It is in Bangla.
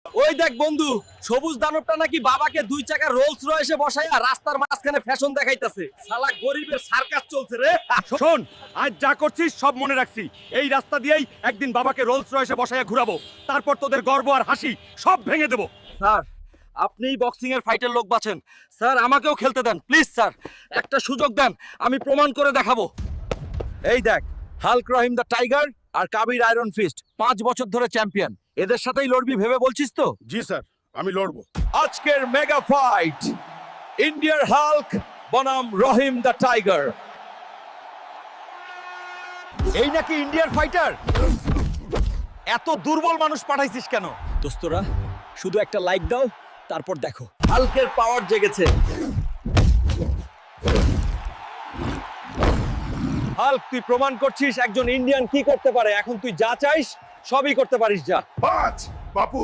ওই দেখ বন্ধু, সবুজ দানবটা নাকি বাবাকে 2 চাকার রোলস রয়েসে বসাইয়া রাস্তার মাঝখানে ফ্যাশন দেখাইতাছে। শালা গরিবের সার্কাস চলছে রে। শোন, আজ যা করছিস সব মনে রাখছি। এই রাস্তা দিয়েই একদিন বাবাকে রোলস রয়েসে বসাইয়া ঘুরাবো, তারপর তোদের গর্ব আর হাসি সব ভেঙে দেবো। স্যার, আপনিই বক্সিং এর ফাইটের লোক বাছেন স্যার, আমাকেও খেলতে দেন প্লিজ স্যার, একটা সুযোগ দেন, আমি প্রমাণ করে দেখাবো। এই দেখ, হাল্ক রহিম দ্য টাইগার আর কাবির আয়রন ফিস্ট 5 বছর ধরে চ্যাম্পিয়ন। এদের সাথেই লড়বি ভেবে বলছিস তো? জি স্যার, আমি লড়বো। আজকের মেগা ফাইট, ইন্ডিয়ার হাল্ক বনাম রহিম দ্য টাইগার। এই নাকি ইন্ডিয়ার ফাইটার? এত দুর্বল মানুষ পাঠাইছিস কেন? দোস্তরা, শুধু একটা লাইক দাও, তারপর দেখো হাল্কের পাওয়ার জেগেছে। হাল্ক, তুই প্রমাণ করছিস একজন ইন্ডিয়ান কি করতে পারে। এখন তুই যা চাইস সবই করতে পারিস, যা। বাজ বাপু,